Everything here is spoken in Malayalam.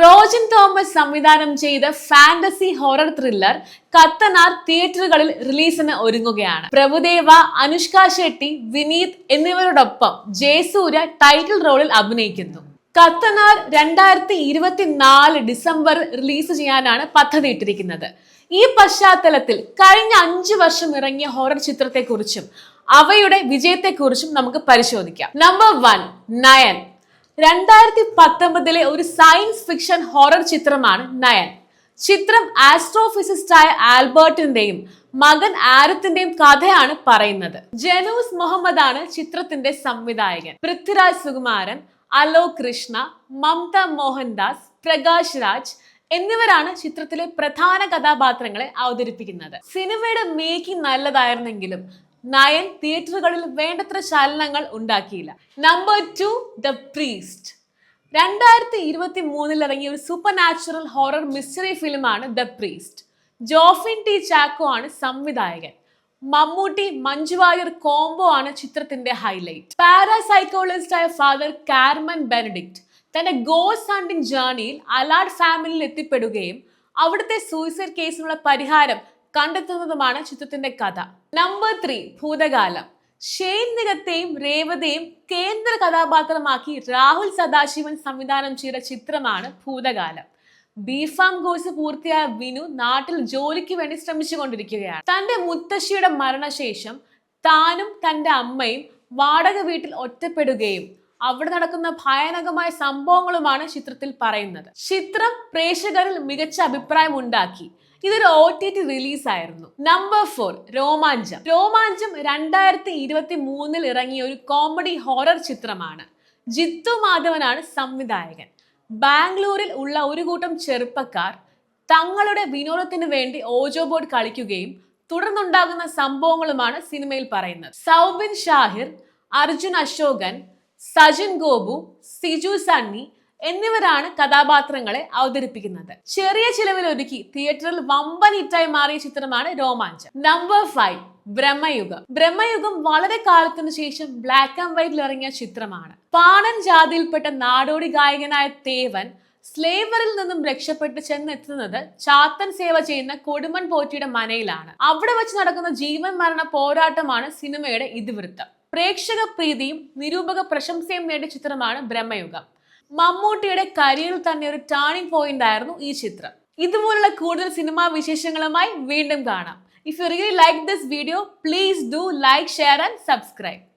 റോജൻ തോമസ് സംവിധാനം ചെയ്ത ഫാന്റസി ഹൊറർ ത്രില്ലർ കത്തനാർ തിയേറ്ററുകളിൽ റിലീസിന് ഒരുങ്ങുകയാണ്. പ്രഭുദേവ, അനുഷ്ക ഷെട്ടി, വിനീത് എന്നിവരോടൊപ്പം ജയസൂര്യ ടൈറ്റിൽ റോളിൽ അഭിനയിക്കുന്നു. കത്തനാർ 2024 ഡിസംബർ റിലീസ് ചെയ്യാനാണ് പദ്ധതിയിട്ടിരിക്കുന്നത്. ഈ പശ്ചാത്തലത്തിൽ കഴിഞ്ഞ 5 വർഷം ഇറങ്ങിയ ഹൊറർ ചിത്രത്തെക്കുറിച്ചും അവയുടെ വിജയത്തെക്കുറിച്ചും നമുക്ക് പരിശോധിക്കാം. Number 1, nine. 2019 ഒരു സയൻസ് ഫിക്ഷൻ ഹൊറർ ചിത്രമാണ് നയൻ. ചിത്രം ആസ്ട്രോഫിസിസ്റ്റായ ആൽബർട്ടിന്റെയും മകൻ ആരത്തിന്റെയും കഥയാണ് പറയുന്നത്. ജനൂസ് മുഹമ്മദാണ് ചിത്രത്തിന്റെ സംവിധായകൻ. പൃഥ്വിരാജ് സുകുമാരൻ, അലോക് കൃഷ്ണ, മമത മോഹൻദാസ്, പ്രകാശ് രാജ് എന്നിവരാണ് ചിത്രത്തിലെ പ്രധാന കഥാപാത്രങ്ങളെ അവതരിപ്പിക്കുന്നത്. സിനിമയുടെ മേക്കിംഗ് നല്ലതായിരുന്നെങ്കിലും നയൻ തിയേറ്ററുകളിൽ വേണ്ടത്ര ചലനങ്ങൾ ഉണ്ടാക്കിയില്ല. Number 2, the priest. 2023 ഇറങ്ങിയ ഒരു സൂപ്പർ നാച്ചുറൽ ഹൊറർ മിസ്റ്ററി ഫിലിമാണ് the priest. Jofin T Chacko ആണ് സംവിധായകൻ. മമ്മൂട്ടി, മഞ്ജു വാര്യർ കോംബോ ആണ് ചിത്രത്തിന്റെ ഹൈലൈറ്റ്. പാരാസൈക്കോളജിസ്റ്റ് ആയ ഫാദർ കാർമൻ ബെനഡിക്റ്റ് തന്റെ ഗോസ്റ്റ് ഹണ്ടിങ് ജേർണിയിൽ അലാഡ് ഫാമിലിയിൽ എത്തിപ്പെടുകയും അവിടുത്തെ സൂയിസൈഡ് കേസിനുള്ള പരിഹാരം കണ്ടെത്തുന്നതുമാണ് ചിത്രത്തിന്റെ കഥ. നമ്പർ 3, ഭൂതകാലം. ഷെയ്ൻ നിഗത്തെയും രേവതയും കേന്ദ്ര കഥാപാത്രമാക്കി രാഹുൽ സദാശിവൻ സംവിധാനം ചെയ്ത ചിത്രമാണ് ഭൂതകാലം. ബിഫാം കോഴ്സ് പൂർത്തിയായ വിനു നാട്ടിൽ ജോലിക്ക് വേണ്ടി ശ്രമിച്ചുകൊണ്ടിരിക്കുകയാണ്. തന്റെ മുത്തശ്ശിയുടെ മരണശേഷം താനും തന്റെ അമ്മയും വാടക വീട്ടിൽ ഒറ്റപ്പെടുകയും അവിടെ നടക്കുന്ന ഭയാനകമായ സംഭവങ്ങളുമാണ് ചിത്രത്തിൽ പറയുന്നത്. ചിത്രം പ്രേക്ഷകരിൽ മികച്ച അഭിപ്രായം ഉണ്ടാക്കി. ഇതൊരു OTT റിലീസ് ആയിരുന്നു. നമ്പർ 4, രോമാഞ്ചം. രോമാഞ്ചം 2023 ഇറങ്ങിയ ഒരു കോമഡി ഹൊറർ ചിത്രമാണ്. ജിത്തു മാധവനാണ് സംവിധായകൻ. ബാംഗ്ലൂരിൽ ഉള്ള ഒരു കൂട്ടം ചെറുപ്പക്കാർ തങ്ങളുടെ വിനോദത്തിന് വേണ്ടി ഓജോ ബോർഡ് കളിക്കുകയും തുടർന്നുണ്ടാകുന്ന സംഭവങ്ങളുമാണ് സിനിമയിൽ പറയുന്നത്. സൗബിൻ ഷാഹിർ, അർജുൻ അശോകൻ, സജിൻ ഗോപു, സിജു സണ്ണി എന്നിവരാണ് കഥാപാത്രങ്ങളെ അവതരിപ്പിക്കുന്നത്. ചെറിയ ചിലവിൽ ഒരുക്കി തിയേറ്ററിൽ വമ്പൻ ഹിറ്റായി മാറിയ ചിത്രമാണ് രോമാഞ്ചം. നമ്പർ 5, ബ്രഹ്മയുഗം. ബ്രഹ്മയുഗം വളരെ കാലത്തിനു ശേഷം ബ്ലാക്ക് ആൻഡ് വൈറ്റിൽ ഇറങ്ങിയ ചിത്രമാണ്. പാണൻ ജാതിയിൽപ്പെട്ട നാടോടി ഗായകനായ തേവൻ സ്ലേവറിൽ നിന്നും രക്ഷപ്പെട്ട് ചെന്നെത്തുന്നത് ചാത്തൻ സേവ ചെയ്യുന്ന കൊടുമൺ പോറ്റിയുടെ മനയിലാണ്. അവിടെ വെച്ച് നടക്കുന്ന ജീവൻ മരണ പോരാട്ടമാണ് സിനിമയുടെ ഇതിവൃത്തം. പ്രേക്ഷക പ്രീതിയും നിരൂപക പ്രശംസയും നേടിയ ചിത്രമാണ് ബ്രഹ്മയുഗം. മമ്മൂട്ടിയുടെ കരിയറിൽ തന്നെ ഒരു ടേണിംഗ് പോയിന്റ് ആയിരുന്നു ഈ ചിത്രം. ഇതുപോലുള്ള കൂടുതൽ സിനിമാ വിശേഷങ്ങളുമായി വീണ്ടും കാണാം. If you really like this video, please do like, share and subscribe.